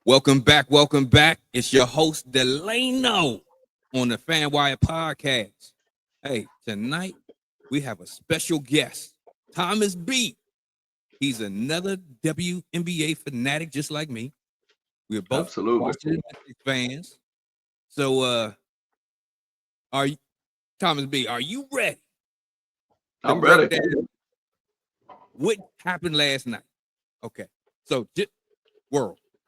Welcome back. Welcome back. It's your host, Delano, on the FanWire podcast. Hey, tonight we have a special guest, Thomas B. He's another WNBA fanatic just like me. We're both Absolutely. Washington Mystics fans. So, are you, Thomas B, are you ready to I'm break ready. down what happened last night? Okay. So,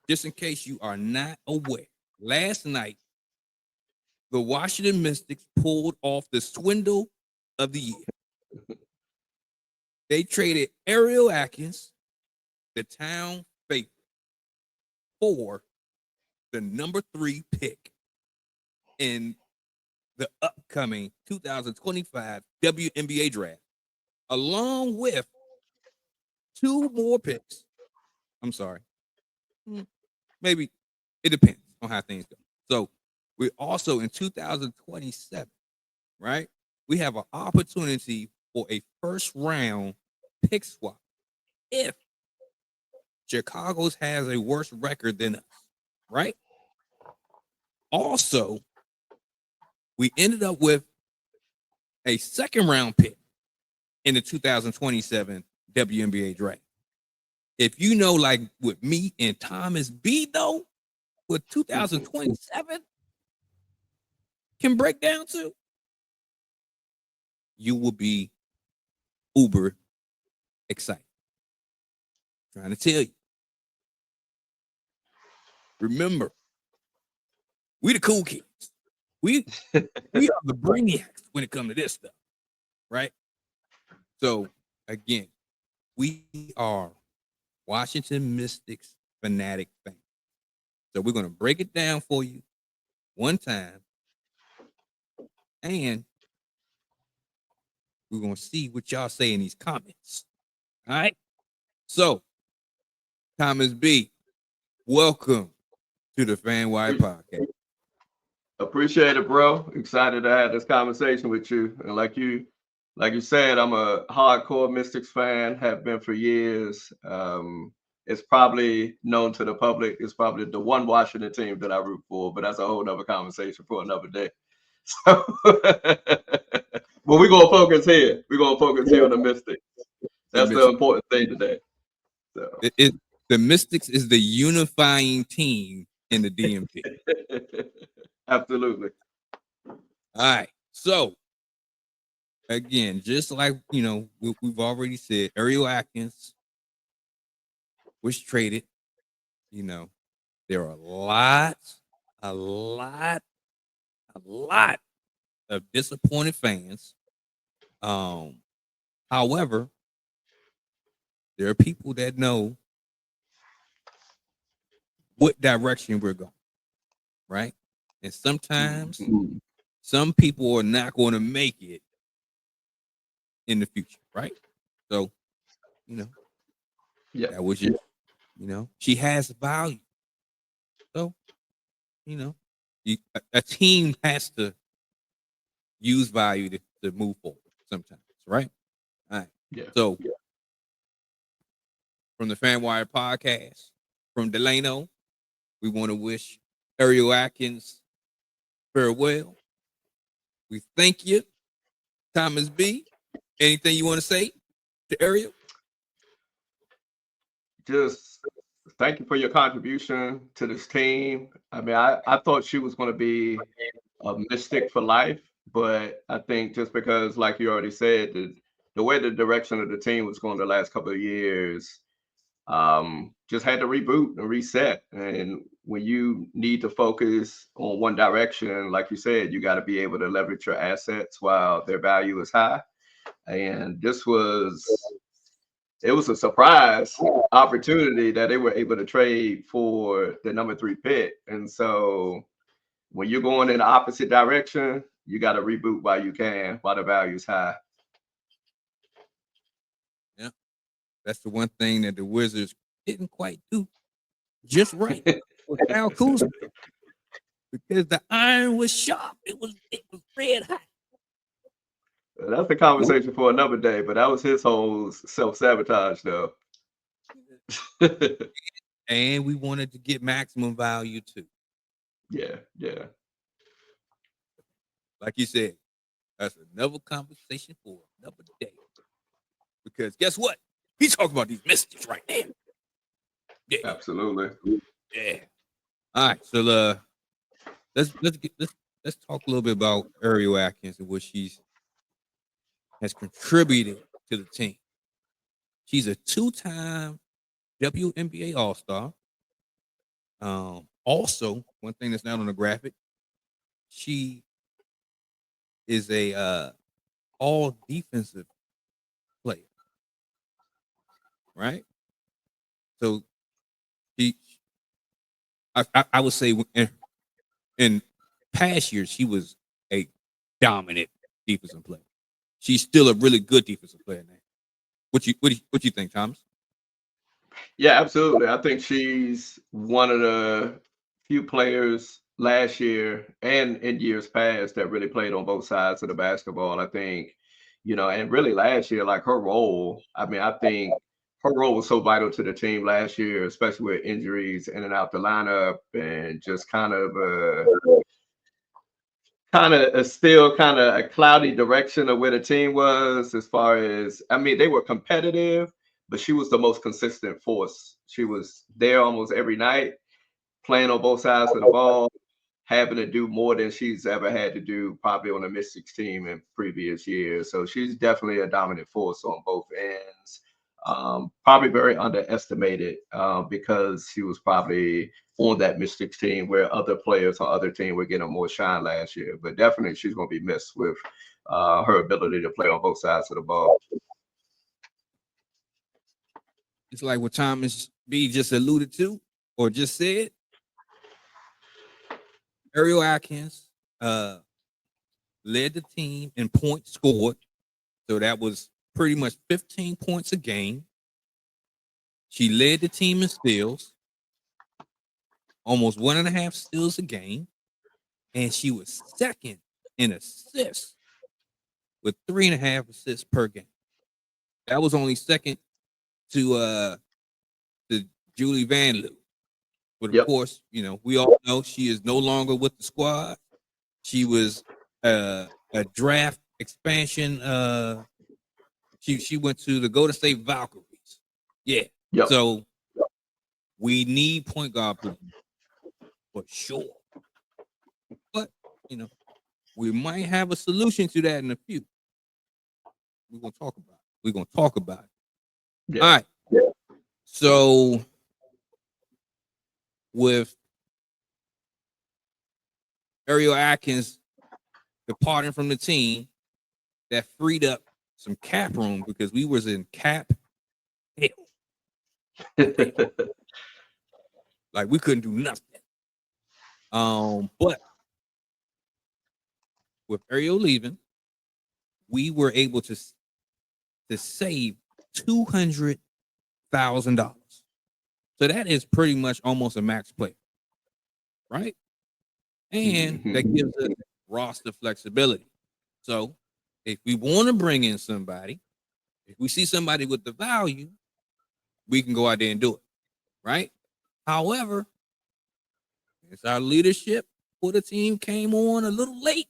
just in case you are not aware, last night, the Washington Mystics pulled off the swindle of the year. They traded Ariel Atkins, the town favorite, for the number 3 pick in the upcoming 2025 WNBA Draft, along with 2 more picks. I'm sorry. Maybe it depends on how things go. So we're also in 2027, right? We have an opportunity for a first round pick swap if Chicago's has a worse record than us, right? Also, we ended up with a second round pick in the 2027 WNBA draft. If you know, like with me and Thomas B, though, with 2027 can break down to, you will be uber excited. Trying to tell you. Remember, we the cool kids. We are the brainiacs when it comes to this stuff, right? So again, we are Washington Mystics fanatic fans. So we're gonna break it down for you one time, and we're gonna see what y'all say in these comments. All right. So, Thomas B, welcome to the FanWire podcast. Appreciate it, bro. Excited to have this conversation with you. And like you said, I'm a hardcore Mystics fan, have been for years. It's probably known to the public. It's probably the one Washington team that I root for, but that's a whole nother conversation for another day. So, but we're gonna focus here. We're gonna focus here on the Mystics. That's the important thing today. So. The Mystics is the unifying team in the DMP. Absolutely. All right. So, again, just like, we've already said, Ariel Atkins was traded. There are a lot of disappointed fans. However, there are people that know what direction we're going, right? And sometimes some people are not going to make it in the future, right? So, that was just, she has value. So, a team has to use value to move forward sometimes, right? All right. Yeah. So, from the FanWire podcast, from Delano, we want to wish Ariel Atkins farewell. We thank you, Thomas B. Anything you want to say to Ariel? Just thank you for your contribution to this team. I mean, I thought she was going to be a Mystic for life, but I think just because, like you already said, the way the direction of the team was going the last couple of years, just had to reboot and reset. And when you need to focus on one direction, like you said, you got to be able to leverage your assets while their value is high. And it was a surprise opportunity that they were able to trade for the number 3 pick. And so when you're going in the opposite direction, you got to reboot while you can, while the value is high. Yeah. That's the one thing that the Wizards didn't quite do just right with Al Kuzma, because the iron was sharp. It was red hot. That's a conversation for another day, but that was his whole self-sabotage, though. And we wanted to get maximum value too. Yeah. Like you said, that's another conversation for another day. Because guess what? He's talking about these Mystics right now. Yeah. Absolutely. Yeah. All right. So let's talk a little bit about Ariel Atkins and what she's has contributed to the team. She's a 2-time WNBA All-Star. Also, one thing that's not on the graphic, she is a all defensive player, right? So I would say in past years she was a dominant defensive player. She's still a really good defensive player now. What you think, Thomas? Yeah, absolutely. I think she's one of the few players last year and in years past that really played on both sides of the basketball. I think, and really last year, like her role, I mean, I think her role was so vital to the team last year, especially with injuries in and out the lineup and just kind of a still kind of a cloudy direction of where the team was as far as, I mean, they were competitive, but she was the most consistent force. She was there almost every night, playing on both sides of the ball, having to do more than she's ever had to do probably on a Mystics team in previous years. So she's definitely a dominant force on both ends. Probably very underestimated because she was probably on that Mystics team where other players on other teams were getting more shine last year. But definitely she's going to be missed with her ability to play on both sides of the ball. It's like what Thomas B just alluded to or just said. Ariel Atkins led the team in points scored. So that was pretty much 15 points a game. She led the team in steals, almost 1.5 steals a game. And she was second in assists with 3.5 assists per game. That was only second to Julie Van Loo. But of Yep. course, we all know she is no longer with the squad. She was a draft expansion. She went to the Golden State Valkyries. Yeah. Yep. So we need point guard play for sure. But we might have a solution to that in a few. We're gonna talk about it. Yeah. All right. Yeah. So with Ariel Atkins departing from the team, that freed up some cap room because we was in cap hell. Like we couldn't do nothing. But with Ariel leaving, we were able to save $200,000. So that is pretty much almost a max play, right? And that gives us roster flexibility. So if we want to bring in somebody, if we see somebody with the value, we can go out there and do it, right? However, it's our leadership for the team came on a little late.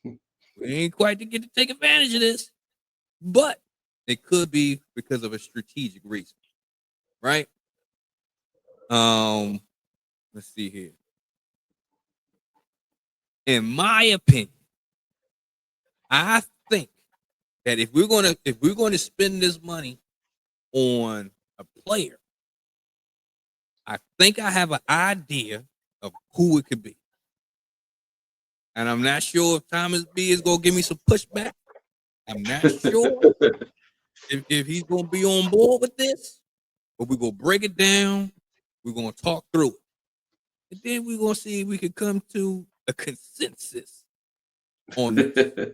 We ain't quite to get to take advantage of this, but it could be because of a strategic reason, right? Let's see here. In my opinion, I think that if we're going to spend this money on a player, I think I have an idea of who it could be. And I'm not sure if Thomas B is going to give me some pushback. I'm not sure if he's going to be on board with this, but we're going to break it down. We're going to talk through it. And then we're going to see if we can come to a consensus on this.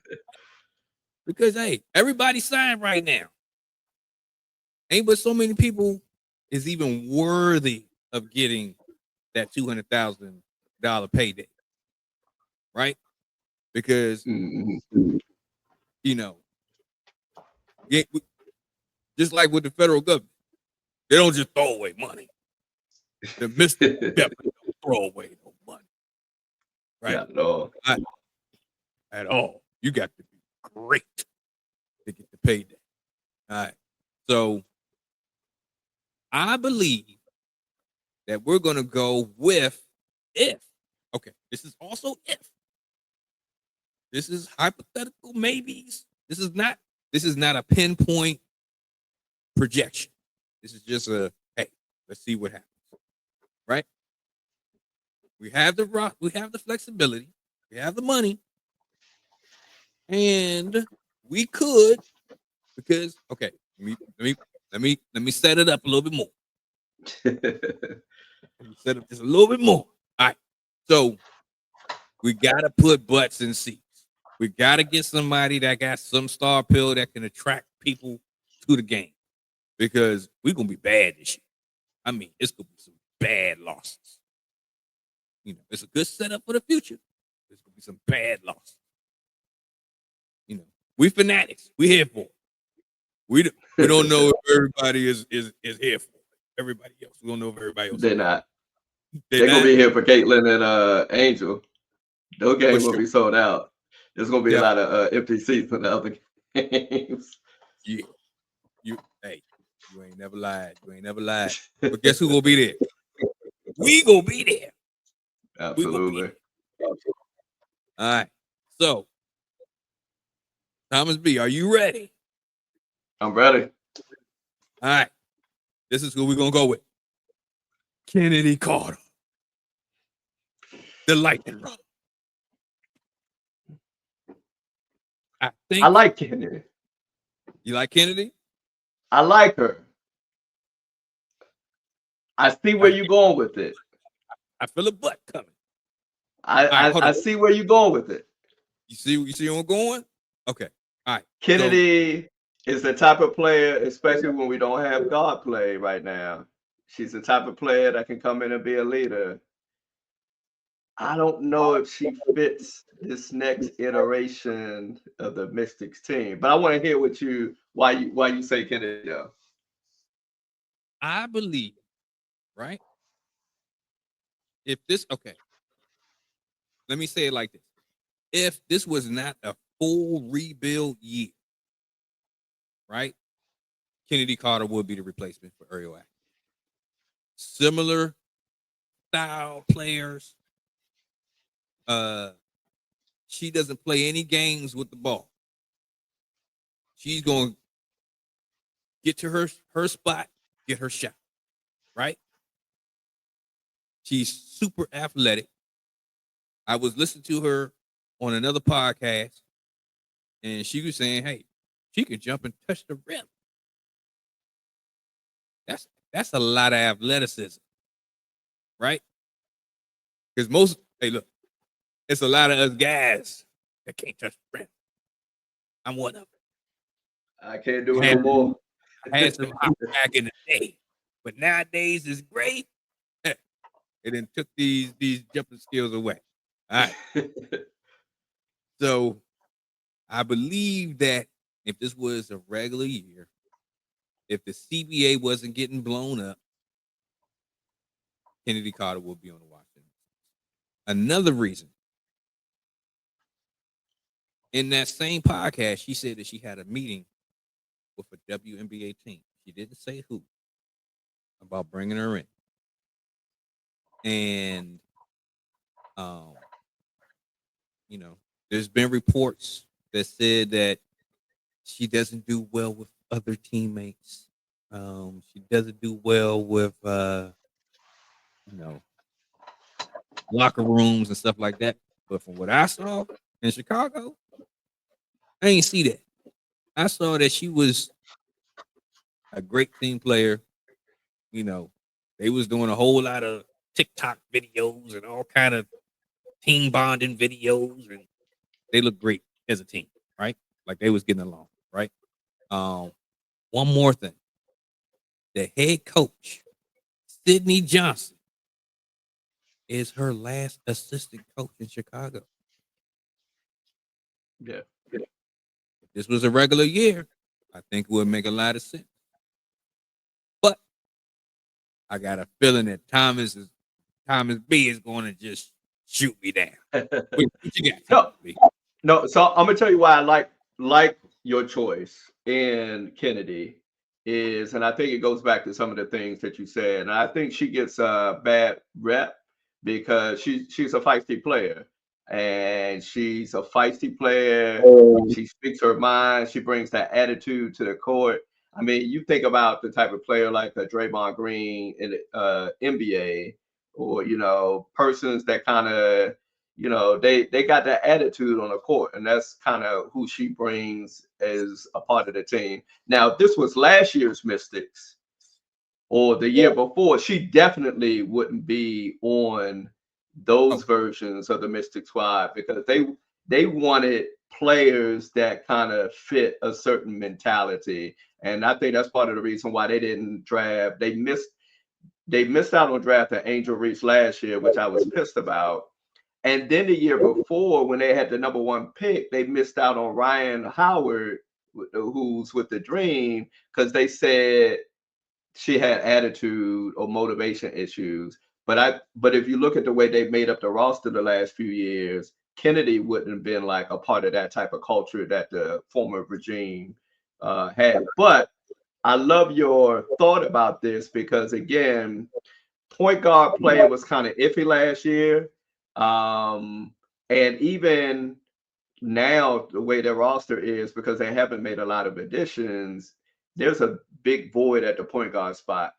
Because, hey, everybody's signed right now. Ain't but so many people is even worthy of getting that $200,000 payday. Right? Because, just like with the federal government, they don't just throw away money. The Mystic definitely don't throw away no money. Right? Not at all. Not at all. You got to be great to get the payday. All right. So I believe that we're going to go with if. Okay. This is also if. This is hypothetical maybes. This is not a pinpoint projection. This is just a, hey, let's see what happens. Right? We have the flexibility, we have the money, and we could, because okay, let me set it up a little bit more. Let me set up just a little bit more. All right. So we gotta put butts in seats. We gotta get somebody that got some star pill that can attract people to the game. Because we're gonna be bad this year. I mean, it's gonna be some bad losses. You know, it's a good setup for the future. There's gonna be some bad losses. You know, we fanatics. We here for it. We don't know if everybody is here for it. Everybody else. We don't know if everybody else. They're not. They're gonna be here for Caitlin and Angel. Those games will be sold out. There's gonna be a lot of empty seats in the other games. Yeah. You ain't never lied. You ain't never lied. But guess who gonna be there? We gonna be there. Absolutely. All right. So, Thomas B, are you ready? I'm ready. All right. This is who we're gonna go with. Kennedy Carter. The lightning rod. I like Kennedy. You like Kennedy? I like her. I see where you're going with it. I feel a butt coming. I see where you're going with it. You see where I'm going? Okay. All right. Kennedy is the type of player, especially when we don't have guard play right now. She's the type of player that can come in and be a leader. I don't know if she fits this next iteration of the Mystics team, but I want to hear why you say Kennedy though. I believe, right? If this, okay, let me say it like this. If this was not a full rebuild year, right? Kennedy Carter would be the replacement for Ariel Atkins. Similar style players. She doesn't play any games with the ball. She's going to get to her spot, get her shot, right? She's super athletic. I was listening to her on another podcast, and she was saying, hey, she can jump and touch the rim. That's a lot of athleticism, right? Because look, it's a lot of us guys that can't touch the rim. I'm one of them. I can't do it no more. I had some back in the day, but nowadays it's great. It then took these jumping skills away. All right. So I believe that if this was a regular year, if the CBA wasn't getting blown up, Kennedy Carter would be on the Washington. Another reason, in that same podcast, she said that she had a meeting with a WNBA team. She didn't say who about bringing her in. And, you know, there's been reports that said that she doesn't do well with other teammates. She doesn't do well with, locker rooms and stuff like that. But from what I saw in Chicago, I ain't see that. I saw that she was a great team player. You know, they was doing a whole lot of TikTok videos and all kind of team bonding videos, and they look great as a team, right? Like they was getting along, right? One more thing. The head coach, Sydney Johnson, is her last assistant coach in Chicago. Yeah. If this was a regular year, I think it would make a lot of sense. But I got a feeling that Thomas B is going to just shoot me down. What you got, No, Thomas B? no. So I'm gonna tell you why I like your choice in Kennedy is, and I think it goes back to some of the things that you said. And I think she gets a bad rep because she's a feisty player, and she's a feisty player. She speaks her mind. She brings that attitude to the court. I mean, you think about the type of player like a Draymond Green in the NBA, or persons that kind of they got that attitude on the court, and that's kind of who she brings as a part of the team. Now, if this was last year's Mystics or the year before, she definitely wouldn't be on those Oh, versions of the Mystic squad because they wanted players that kind of fit a certain mentality. And I think that's part of the reason why they didn't draft. They missed out on drafting Angel Reese last year, which I was pissed about. And then the year before, when they had the number one pick, they missed out on Ryan Howard, who's with the Dream, because they said she had attitude or motivation issues. But if you look at the way they've made up the roster the last few years, Kennedy wouldn't have been like a part of that type of culture that the former regime had. But I love your thought about this because again, point guard play was kind of iffy last year. And even now, the way their roster is, because they haven't made a lot of additions, there's a big void at the point guard spot.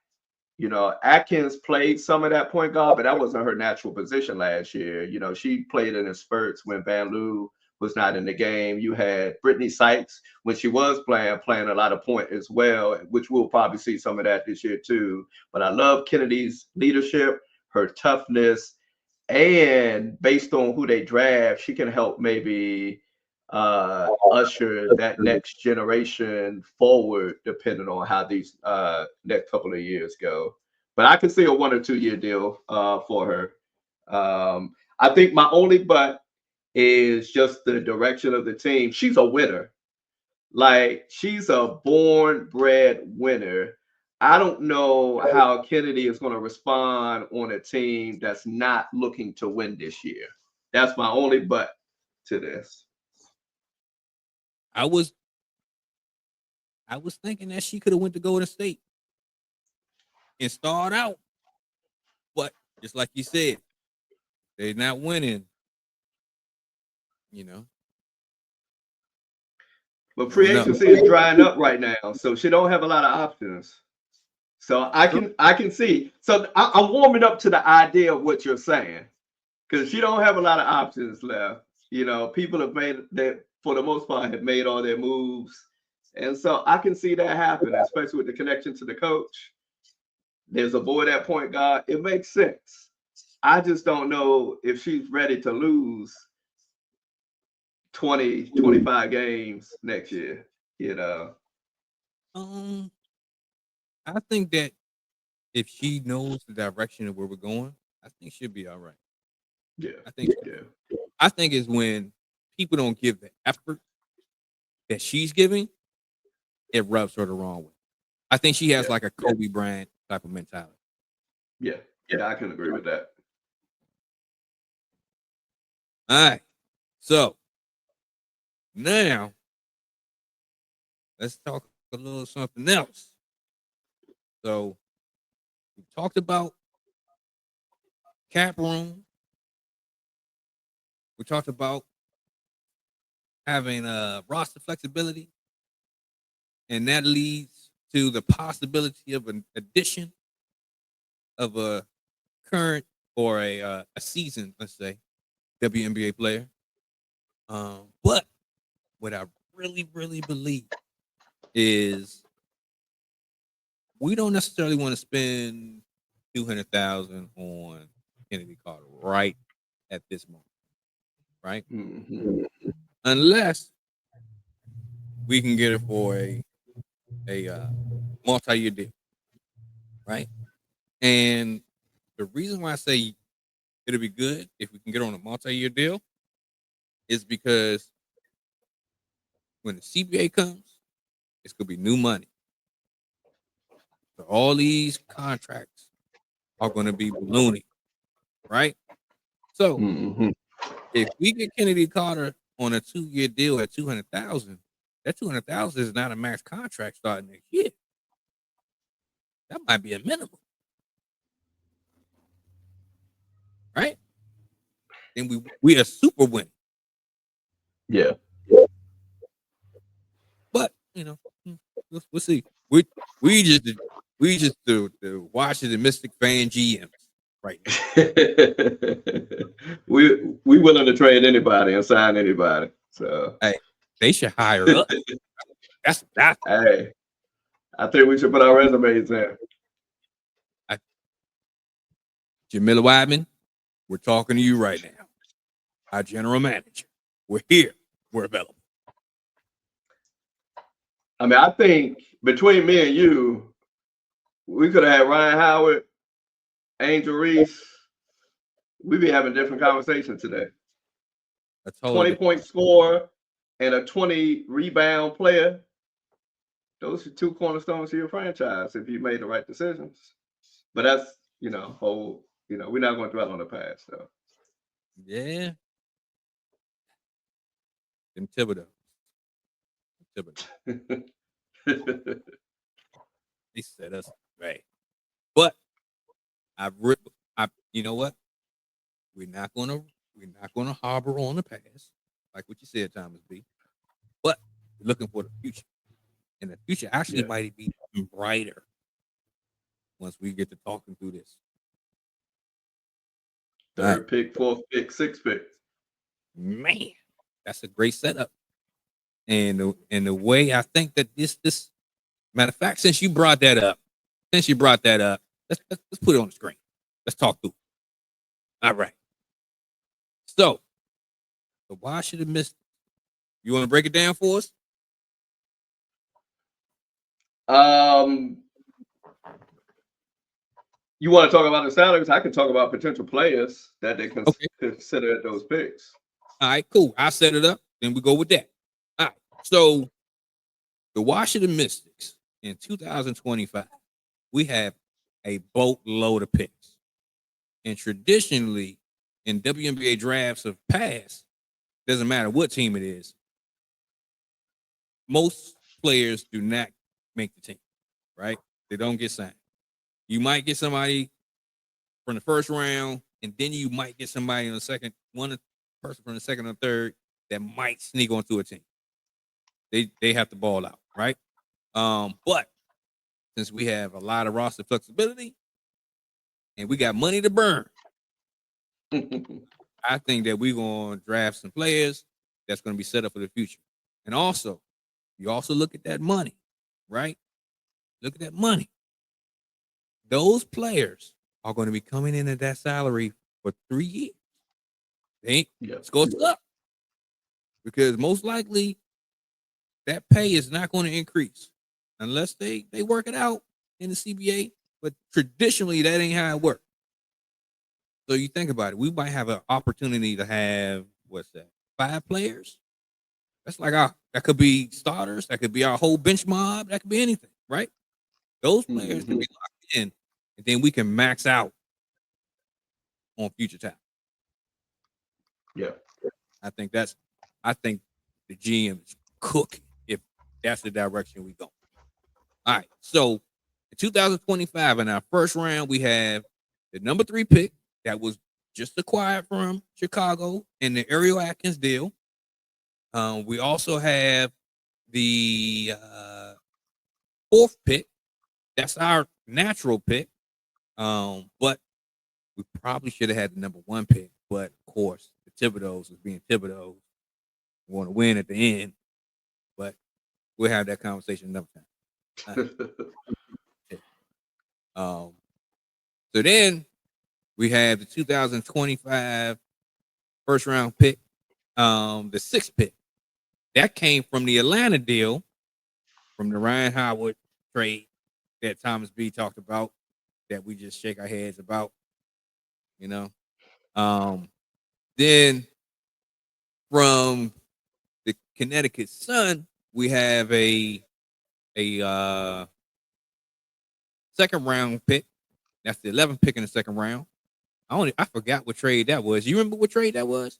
Atkins played some of that point guard, but that wasn't her natural position last year. She played in spurts when Van Loo was not in the game. You had Brittany Sykes when she was playing a lot of point as well, which we'll probably see some of that this year too. But I love Kennedy's leadership, her toughness, and based on who they draft, she can help maybe usher that next generation forward, depending on how these next couple of years go. But I can see a 1 or 2 year deal for her. I think my only but is just the direction of the team. She's a winner. Like she's a born bred winner. I don't know how Kennedy is going to respond on a team that's not looking to win this year. That's my only but to this. I was thinking that she could have went to Golden State and starred out, but just like you said, they're not winning. You know, But I don't free know. agency is drying up right now, so she don't have a lot of options. So I can see. So I'm warming up to the idea of what you're saying because she don't have a lot of options left. People have made that for the most part have made all their moves, and so I can see that happen, especially with the connection to the coach. There's a void at point guard. It makes sense. I just don't know if she's ready to lose 20, 25 games next year. You know. Um, I think that if she knows the direction of where we're going, I think she'll be all right. Yeah. I think Yeah. I think it's when people don't give the effort that she's giving, it rubs her the wrong way. I think she has Yeah. like a Kobe Bryant type of mentality. Yeah. Yeah. I can agree with that. All right. So now let's talk a little something else. So we talked about cap room. We talked about having roster flexibility, and that leads to the possibility of an addition of a current or a seasoned, let's say, WNBA player. But what I really, really believe is we don't necessarily want to spend 200,000 on Kennedy Carter right at this moment, right? Mhm. Unless we can get it for a multi-year deal, right? And the reason why I say it'll be good if we can get on a multi-year deal is because when the CBA comes, it's gonna be new money. So all these contracts are going to be ballooning, right? So if we get Kennedy Carter on a 2-year deal at $200,000, that $200,000 is not a max contract starting next year. That might be a minimum, right? Then we are super winning. Yeah. But we'll see. We just the Washington Mystic fan GMs right now. we willing to trade anybody and sign anybody. So Hey, they should hire us. That's that. Hey, I think we should put our resumes in. Jamila Wideman, we're talking to you right now. Our general manager. We're here. We're available. I mean, I think between me and you, we could have had Ryan Howard, Angel Reese. We'd be having different conversations today. A 20-point scorer and a 20 rebound player. Those are two cornerstones of your franchise if you made the right decisions. But that's, we're not going to dwell on the past, though. Yeah. Them Thibodeau. They set us right. But you know what? We're not gonna harbor on the past, like what you said, Thomas B. But we're looking for the future. And the future actually might be even brighter once we get to talking through this. Third pick, fourth pick, sixth pick. Man, that's a great setup. And the way I think that this matter of fact, since you brought that up, let's put it on the screen. Let's talk through it. All right. So the Washington Mystics. You want to break it down for us? You want to talk about the salaries? I can talk about potential players that they consider at those picks. All right, cool. I'll set it up. Then we go with that. All right. So the Washington Mystics in 2025, we have a boatload of picks. And traditionally, in WNBA drafts of past, doesn't matter what team it is, most players do not make the team, right? They don't get signed. You might get somebody from the first round, and then you might get somebody in the second, one person from the second or third that might sneak onto a team. They have to ball out, right? But since we have a lot of roster flexibility and we got money to burn, I think that we're going to draft some players that's going to be set up for the future. And also, you also look at that money, right? Look at that money. Those players are going to be coming in at that salary for 3 years. It's going up because most likely that pay is not going to increase unless they work it out in the CBA. But traditionally, that ain't how it works. So you think about it. We might have an opportunity to have, 5 players? That's like that could be starters. That could be our whole bench mob. That could be anything, right? Those players can be locked in, and then we can max out on future time. Yeah. I think the GM is cooking if that's the direction we go. All right. So in 2025, in our first round, we have the number 3 pick that was just acquired from Chicago in the Ariel Atkins deal. We also have the 4th pick. That's our natural pick. But we probably should have had the number 1 pick. But of course, the Thibodeaux is being Thibodeaux. We want to win at the end. But we'll have that conversation another time. So then we have the 2025 first round pick, the 6th pick. That came from the Atlanta deal, from the Ryan Howard trade that Thomas B talked about, that we just shake our heads about, Then from the Connecticut Sun, we have a second round pick That's the 11th pick in the second round. I forgot what trade that was. You remember what trade that was?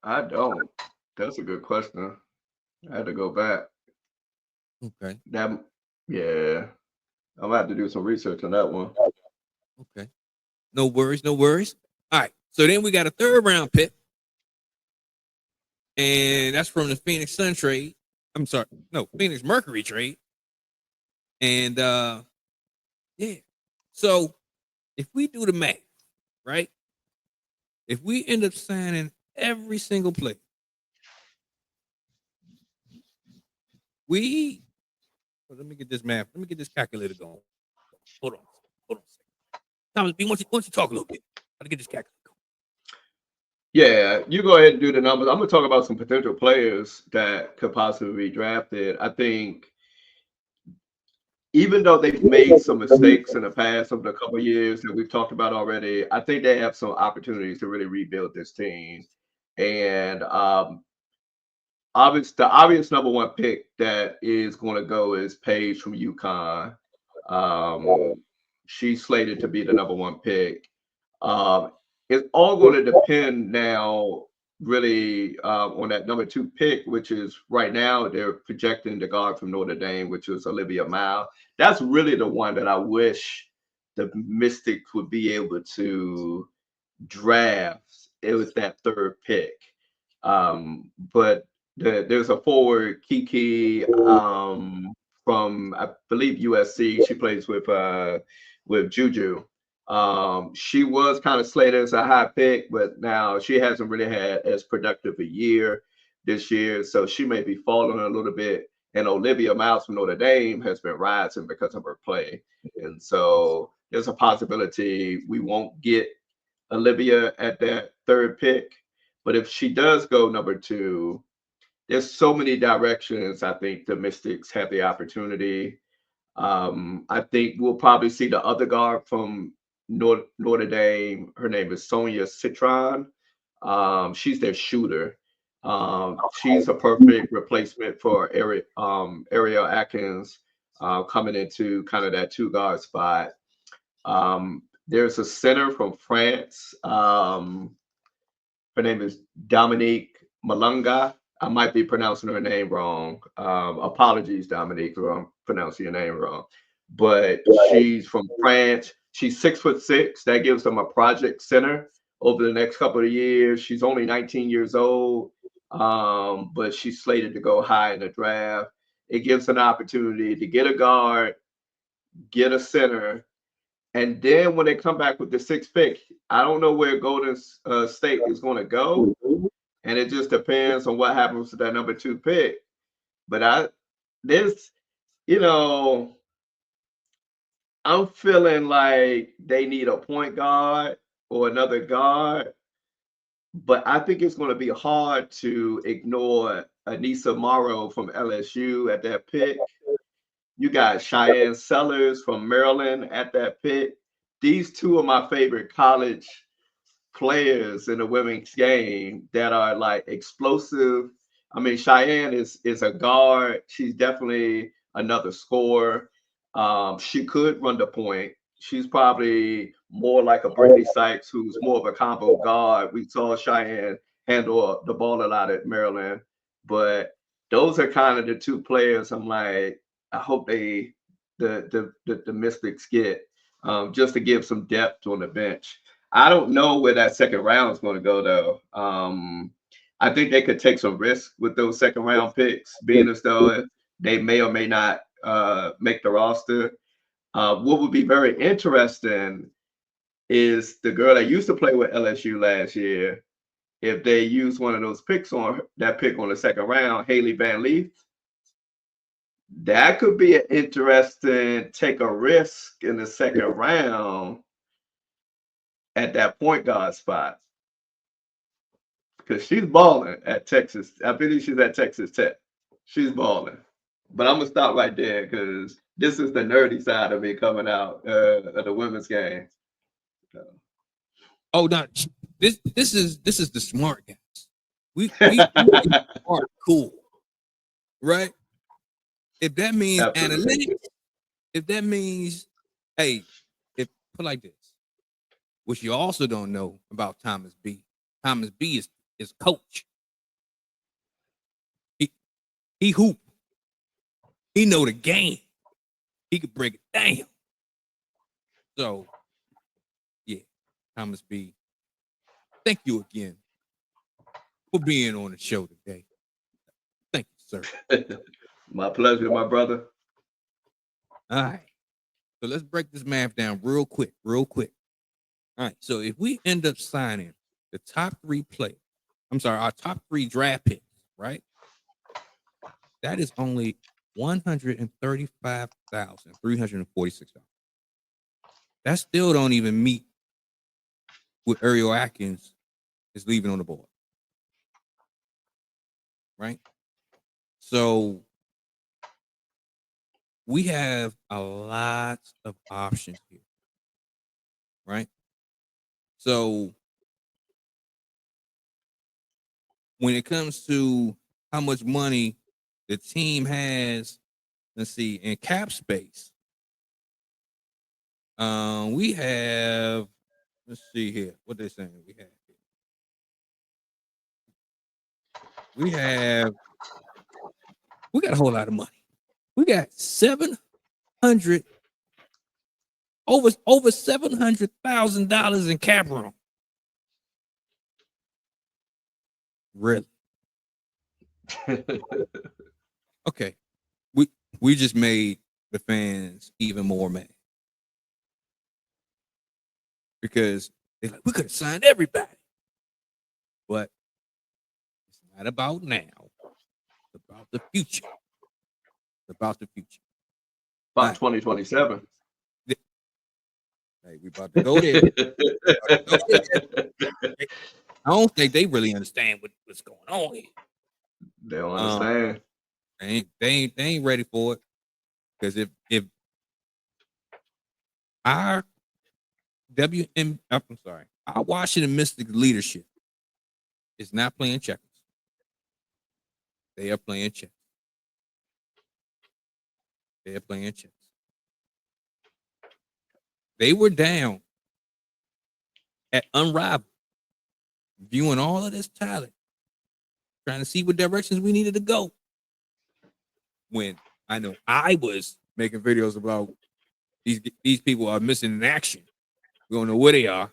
I don't. That's a good question. I had to go back. Okay. That, yeah. I'm gonna have to do some research on that one. Okay. No worries. No worries. All right. So then we got a 3rd round pick. And that's from the Phoenix Sun trade. I'm sorry. No, Phoenix Mercury trade. And yeah. So if we do the math, right? If we end up signing every single player, let me get this math. Let me get this calculator going. Hold on. Hold on a second. Thomas B, why don't you talk a little bit? How to get this calculator going? Yeah, you go ahead and do the numbers. I'm gonna talk about some potential players that could possibly be drafted. I think even though they've made some mistakes in the past over the couple of years that we've talked about already, I think they have some opportunities to really rebuild this team. And the obvious number one pick that is going to go is Paige from UConn. She's slated to be the number one pick. Um, it's all going to depend now, really, on that number two pick, which is right now they're projecting the guard from Notre Dame, which is Olivia Mile. That's really the one that I wish the Mystics would be able to draft. It was that 3rd pick. But there's a forward, Kiki, from I believe USC. She plays with Juju. She was kind of slated as a high pick, but now she hasn't really had as productive a year this year, so she may be falling a little bit. And Olivia Miles from Notre Dame has been rising because of her play, and so there's a possibility we won't get Olivia at that 3rd pick. But if she does go number 2, there's so many directions. I think the Mystics have the opportunity. I think we'll probably see the other guard from Notre Dame. Her name is Sonia Citron. She's their shooter. She's a perfect replacement for Ariel Atkins, coming into kind of that 2 guard spot. There's a center from France. Her name is Dominique Malunga. I might be pronouncing her name wrong. Apologies, Dominique, if I'm pronouncing your name wrong. But she's from France. She's 6'6". That gives them a project center over the next couple of years. She's only 19 years old, but she's slated to go high in the draft. It gives an opportunity to get a guard, get a center, and then when they come back with the 6th pick, I don't know where Golden State is going to go, and it just depends on what happens to that number 2 pick. But this, you know, I'm feeling like they need a point guard or another guard, but I think it's going to be hard to ignore Anissa Morrow from LSU at that pick. You got Cheyenne Sellers from Maryland at that pick. These 2 are my favorite college players in the women's game that are like explosive. I mean, Cheyenne is a guard. She's definitely another scorer. She could run the point. She's probably more like a Brittany Sykes, who's more of a combo guard. We saw Cheyenne handle the ball a lot at Maryland, but those are kind of the 2 players. I'm like, I hope the Mystics get, just to give some depth on the bench. I don't know where that second round is going to go, though. I think they could take some risks with those second round picks, being as though they may or may not make the roster. What would be very interesting is the girl that used to play with LSU last year. If they use one of those picks on that pick on the second round, Haley Van Leaf, that could be an interesting take a risk in the second round at that point guard spot, because she's balling at Texas. I believe she's at Texas Tech. She's balling. But I'm gonna stop right there because this is the nerdy side of me coming out of the women's game. So. Oh, no, this is the smart guys. We are cool, right? If that means Absolutely. analytics, if that means, hey, put like this. What you also don't know about Thomas B. Thomas B is coach. He hoop. He know the game. He could break it down. So, yeah, Thomas B. Thank you again for being on the show today. Thank you, sir. My pleasure, my brother. All right. So let's break this math down real quick. All right. So if we end up signing the top 3 players, our top 3 draft picks, right? That is only $135,346. That still don't even meet what Ariel Atkins is leaving on the board. Right? So we have a lot of options here. Right? So when it comes to how much money the team has, let's see, in cap space, we have, let's see here, what they're saying we got a whole lot of money. We got over $700,000 in cap room. Really? Okay. We just made the fans even more mad. Because they're like, we could have signed everybody. But it's not about now. It's about the future. About 2027. Hey, we about to go there. I don't think they really understand what's going on here. They don't understand. They ain't ready for it. Because if our our Washington Mystics leadership is not playing checkers. They are playing chess. They were down at Unrivaled, viewing all of this talent, trying to see what directions we needed to go. When I know I was making videos about these people are missing in action. We don't know where they are.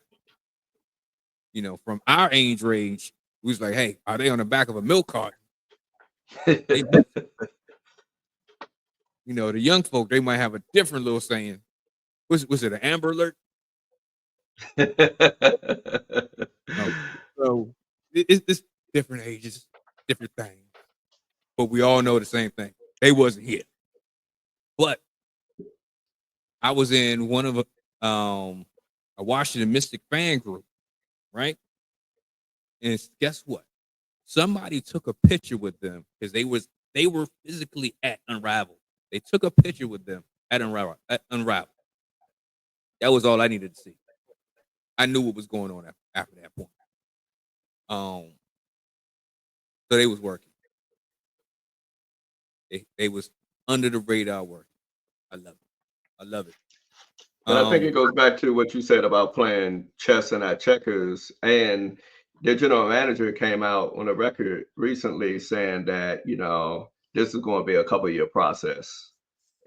You know, from our age range, we was like, hey, are they on the back of a milk cart? You know, the young folk, they might have a different little saying. Was it an Amber Alert? No. So it's different ages, different things. But we all know the same thing. They wasn't here. But I was in one of a Washington Mystic fan group, right? And guess what? Somebody took a picture with them because they were physically at Unravel. They took a picture with them at Unravel. That was all I needed to see. I knew what was going on after that point. So they was working. They was under the radar working. I love it. But I think it goes back to what you said about playing chess and not checkers. And their general manager came out on a record recently saying that, you know, this is going to be a couple-year process.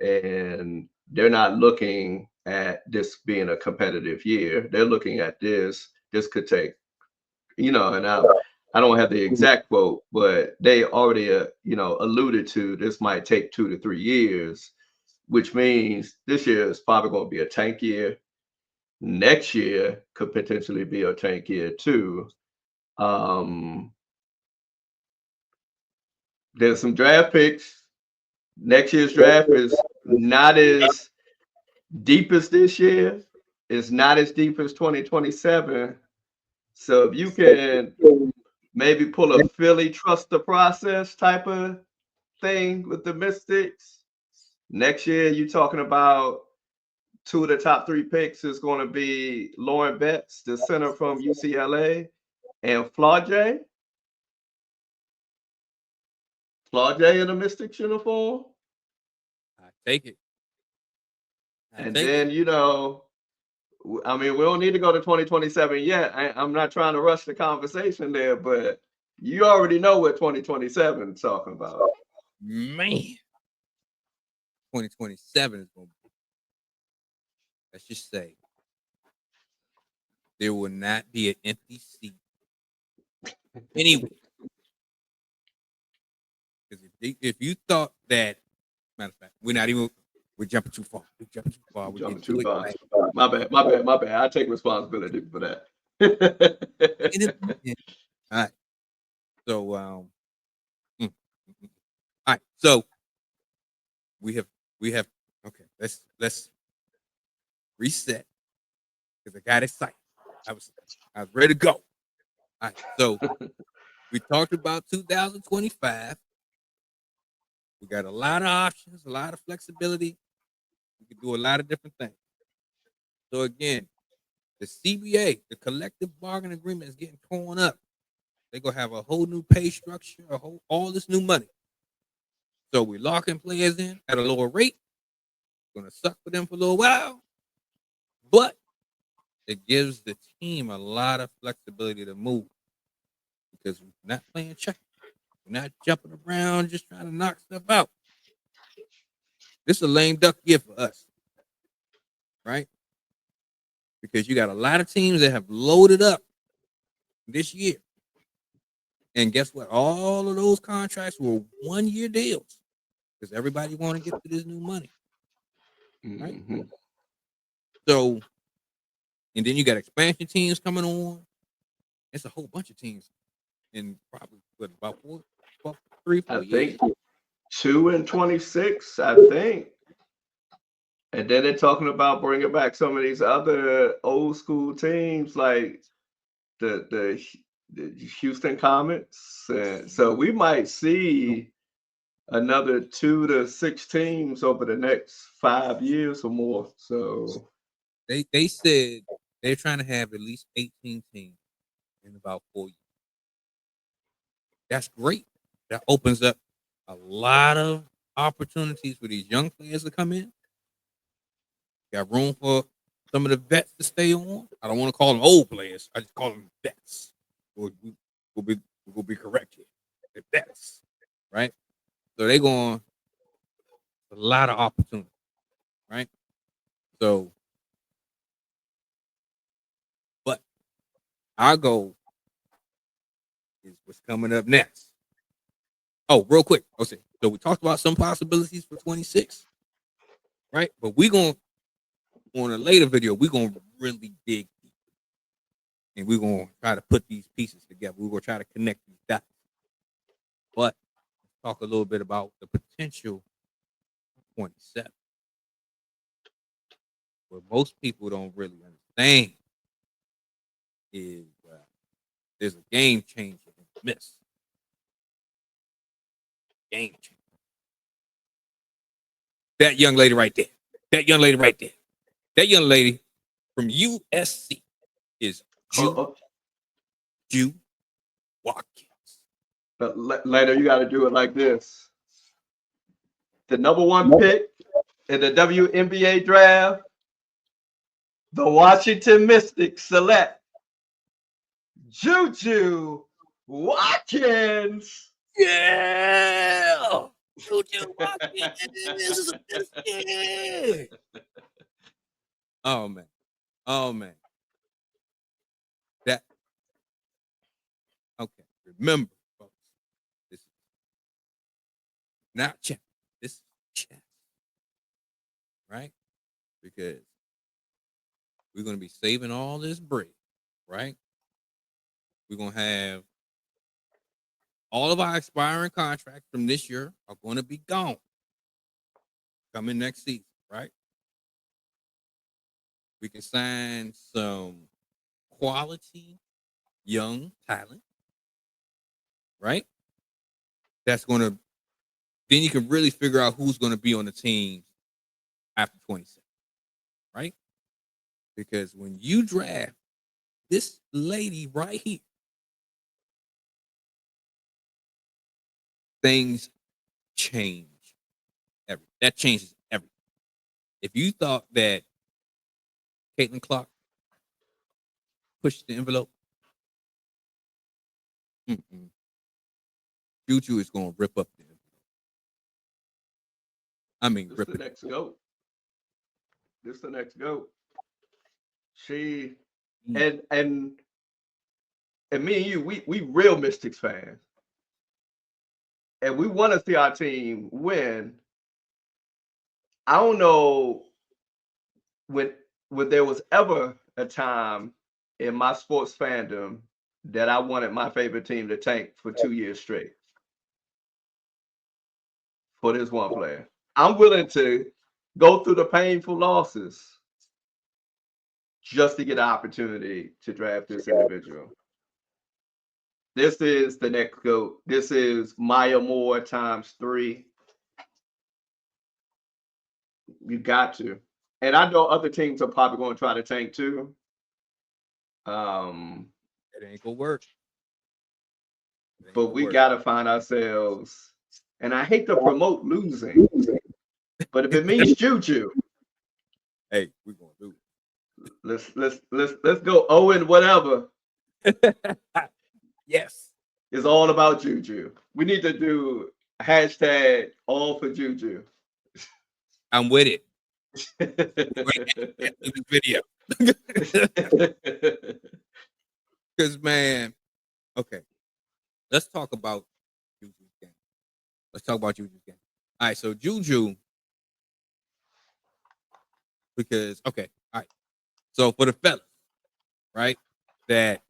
And they're not looking at this being a competitive year. They're looking at this could take, you know, and I don't have the exact quote, but they already, alluded to this might take 2 to 3 years, which means this year is probably going to be a tank year. Next year could potentially be a tank year too. There's some draft picks. Next year's draft is not as deep as this year. It's not as deep as 2027. So if you can maybe pull a Philly trust the process type of thing with the Mystics, next year you're talking about 2 of the top 3 picks is going to be Lauren Betts, the center from UCLA, and Flau'jae. Flau'jae in a Mystics uniform. I take it. And then, you know, I mean, we don't need to go to 2027 yet. I'm not trying to rush the conversation there, but you already know what 2027 is talking about. Man, 2027 is going to be, let's just say, there will not be an empty seat anyway. Because if you thought that, matter of fact, we're jumping too far. We're jumping too far. We're Jumping getting too far. excited. My bad. I take responsibility for that. All right. So, mm, mm, mm. All right. So we have okay. Let's reset because I got excited. I was ready to go. All right. So we talked about 2025. We got a lot of options, a lot of flexibility. We can do a lot of different things. So again, the CBA, the collective bargaining agreement, is getting torn up. They're gonna have a whole new pay structure, all this new money. So we locking players in at a lower rate. Gonna suck for them for a little while, but it gives the team a lot of flexibility to move because we're not playing check. We're not jumping around just trying to knock stuff out. This is a lame duck year for us, right? Because you got a lot of teams that have loaded up this year. And guess what? All of those contracts were 1-year deals because everybody want to get to this new money, right? Mm-hmm. So, and then you got expansion teams coming on. It's a whole bunch of teams in probably about 3-4 I years. think 2 and 26, I think. And then they're talking about bringing back some of these other old school teams like the Houston Comets. So we might see another 2 to 6 teams over the next 5 years or more. So They said they're trying to have at least 18 teams in about 4 years. That's great. That opens up a lot of opportunities for these young players to come in. Got room for some of the vets to stay on. I don't want to call them old players. I just call them vets. We'll be correct here. They're vets, right? So they're going a lot of opportunity, right? So, but our goal is what's coming up next. Oh, real quick. Okay. So we talked about some possibilities for 26, right? But we're going on a later video, we're going to really dig deep. And we're going to try to put these pieces together. We're going to try to connect these dots. But talk a little bit about the potential 27. What most people don't really understand is there's a game changer in the miss. Game changer. That young lady right there. That young lady right there. That young lady from USC is Jew Watkins. But later you got to do it like this. The number 1 pick in the WNBA draft, the Washington Mystics select Juju Watkins. Yeah. Juju Watkins is a biscuit. Oh man. Oh man. That okay. Remember, folks, this is not chess. This is chess. Right? Because we're gonna be saving all this bread, right? We're gonna have all of our expiring contracts from this year are gonna be gone coming next season, right? We can sign some quality young talent, right? That's gonna then you can really figure out who's gonna be on the team after 27, right? Because when you draft this lady right here, things change. That changes everything. If you thought that Caitlin Clark push the envelope. Juju is going to rip up the envelope. I mean, This rip the it. next goat. This the next goat. She and me and you, we real Mystics fans. And we want to see our team win. I don't know when there was ever a time in my sports fandom that I wanted my favorite team to tank for 2 years straight for this one player. I'm willing to go through the painful losses just to get an opportunity to draft this individual. This is the next GOAT. This is Maya Moore times 3. You got to. And I know other teams are probably going to try to tank too. It ain't gonna work. But we got to find ourselves. And I hate to promote losing, but if it means Juju, hey, we're gonna do let's go Owen whatever. Yes. It's all about Juju. We need to do hashtag all for Juju. I'm with it. The video. Because man, okay. Let's talk about Juju's game. All right, so Juju, because okay, all right. So for the fellas, right, that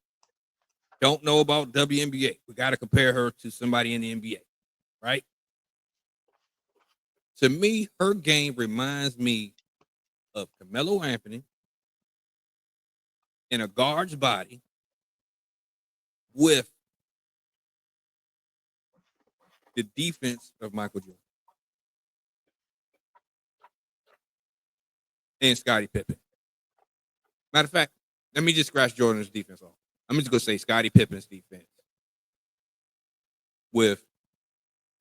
don't know about WNBA, we got to compare her to somebody in the NBA, right? To me, her game reminds me of Carmelo Anthony in a guard's body with the defense of Michael Jordan and Scottie Pippen. Matter of fact, let me just scratch Jordan's defense off. I'm just gonna say Scottie Pippen's defense with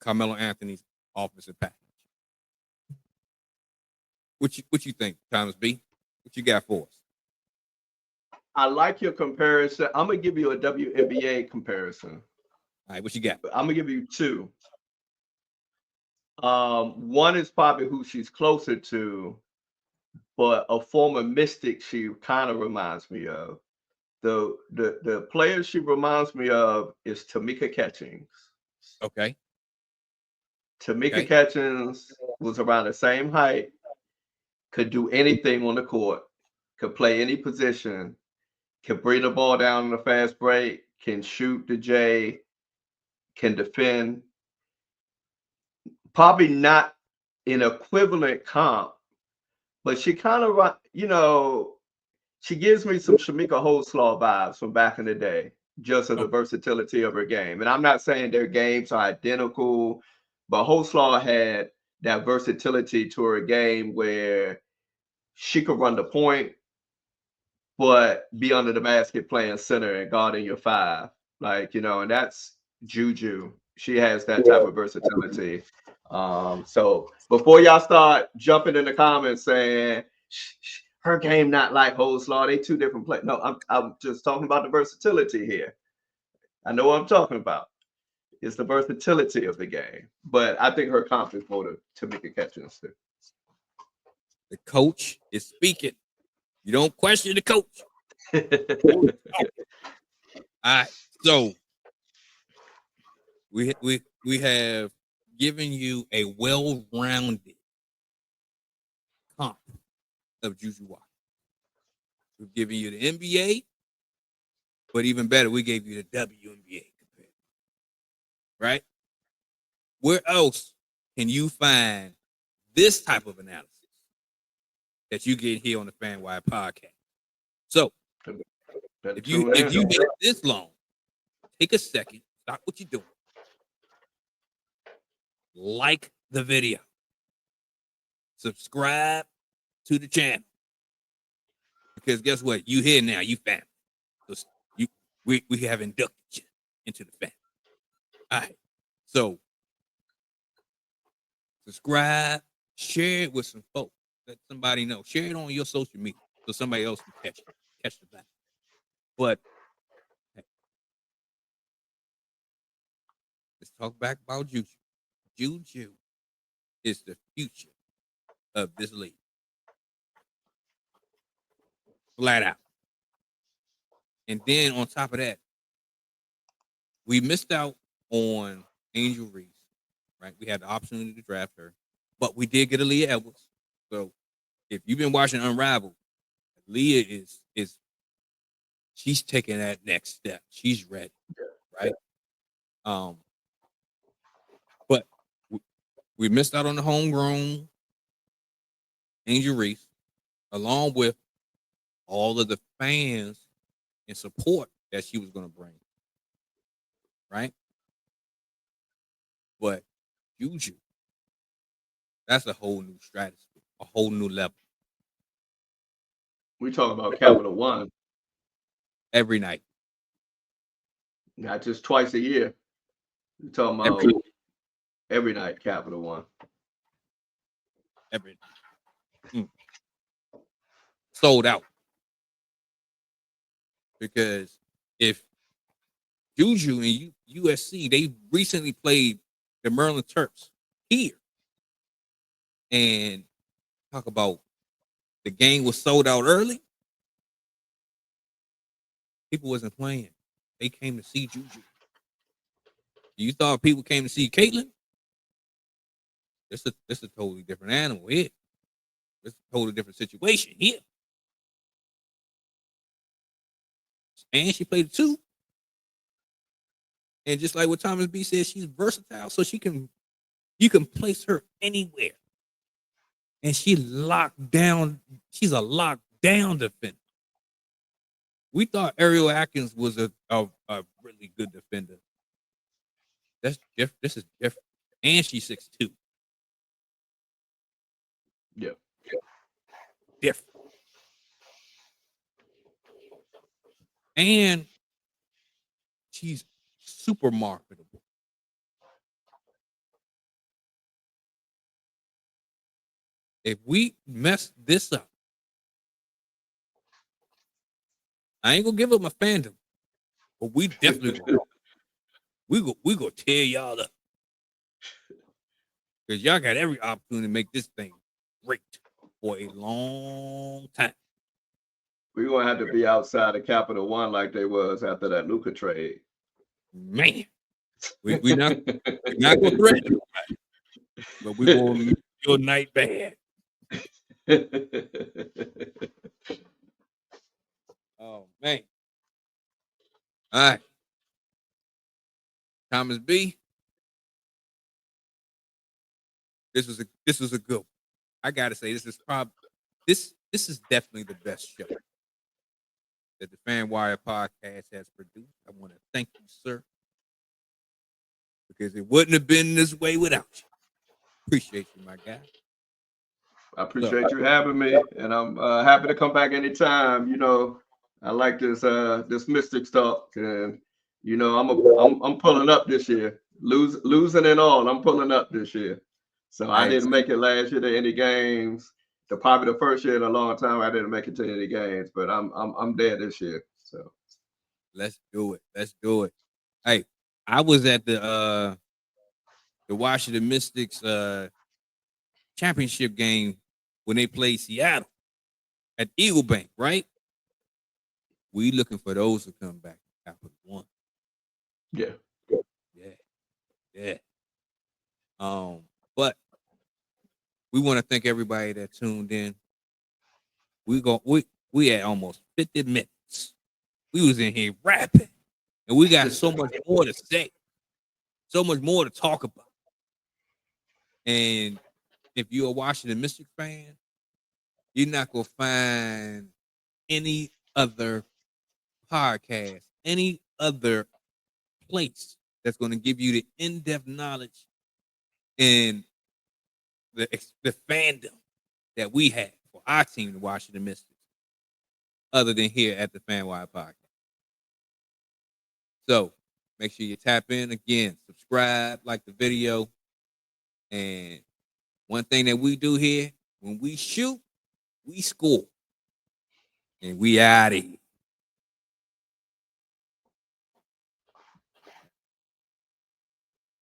Carmelo Anthony's offensive package. What you think, Thomas B? What you got for us? I like your comparison. I'm gonna give you a WNBA comparison. All right, what you got? I'm gonna give you 2. One is probably who she's closer to, but a former Mystic she kind of reminds me of. The player she reminds me of is Tamika Catchings. Okay. Tamika Catchings was around the same height, could do anything on the court, could play any position, can bring the ball down in a fast break, can shoot the J, can defend. Probably not an equivalent comp, but she kind of, she gives me some Shamika Holslaw vibes from back in the day, just of the versatility of her game. And I'm not saying their games are identical, but Holslaw had that versatility to her game where she could run the point, but be under the basket playing center and guarding your 5. And that's Juju. She has that type of versatility. So before y'all start jumping in the comments saying her game not like Holslaw, they 2 different players. No, I'm just talking about the versatility here. I know what I'm talking about. It's the versatility of the game. But I think her comp is more to make a Catchings too. The coach is speaking. You don't question the coach. All right. So we have given you a well-rounded comp of Juju Watt. We've given you the NBA, but even better, we gave you the WNBA comparison. Right? Where else can you find this type of analysis that you get here on the FanWire podcast? So if you get this long, take a second, stop what you're doing, like the video, subscribe to the channel, because guess what? You here now, you family. So we have inducted you into the family. All right, so subscribe, share it with some folks. Let somebody know. Share it on your social media so somebody else can catch the vibe. But hey, let's talk back about Juju. Juju is the future of this league. Flat out. And then on top of that, we missed out on Angel Reese, right? We had the opportunity to draft her, but we did get Aaliyah Edwards. So if you've been watching Unraveled, Aaliyah is she's taking that next step. She's ready, right? But we missed out on the homegrown Angel Reese, along with all of the fans and support that she was going to bring, right? But Juju, that's a whole new stratosphere, a whole new level. We talk about Capital One, Every night. not just twice a year. We talking about every night, Capital One. Every night. Sold out. Because if Juju and USC, they recently played the Maryland Terps here. And talk about the game was sold out early. People wasn't playing. They came to see Juju. You thought people came to see Caitlin? This a totally different animal here. It's a totally different situation here. And she played the two. And just like what Thomas B said, she's versatile, so you can place her anywhere. And she's a lockdown defender. We thought Ariel Atkins was a really good defender. That's different. This is different. And she's 6'2". Yeah. Different. And she's super marketable. If we mess this up, I ain't gonna give up my fandom, but we definitely we go tear y'all up because y'all got every opportunity to make this thing great for a long time. We're gonna have to be outside of Capital One like they was after that Luka trade. Man, we're not gonna threaten nobody, but we gonna make your night bad. Oh man. All right. Thomas B. This was a good one. I gotta say, this is definitely the best show that the FanWire podcast has produced. I want to thank you, sir, because it wouldn't have been this way without you. Appreciate you, my guy. I appreciate you having me, and I'm happy to come back anytime. You know, I like this Mystics talk, and you know, I'm pulling up this year, losing and all. I'm pulling up this year, so I didn't make it last year to any games. Probably the first year in a long time I didn't make it to any games, but I'm there this year. So let's do it. Let's do it. Hey, I was at the Washington Mystics championship game when they played Seattle at Eagle Bank, right? We looking for those to come back. Capital One. Yeah. But we want to thank everybody that tuned in. We had almost 50 minutes. We was in here rapping, and we got so much more to say, so much more to talk about. And if you're a Washington Mystics fan, you're not gonna find any other podcast, any other place that's going to give you the in-depth knowledge and the fandom that we have for our team, the Washington Mystics, other than here at the FanWire podcast. So make sure you tap in again, subscribe, like the video. And one thing that we do here, when we shoot, we score. And we out of here.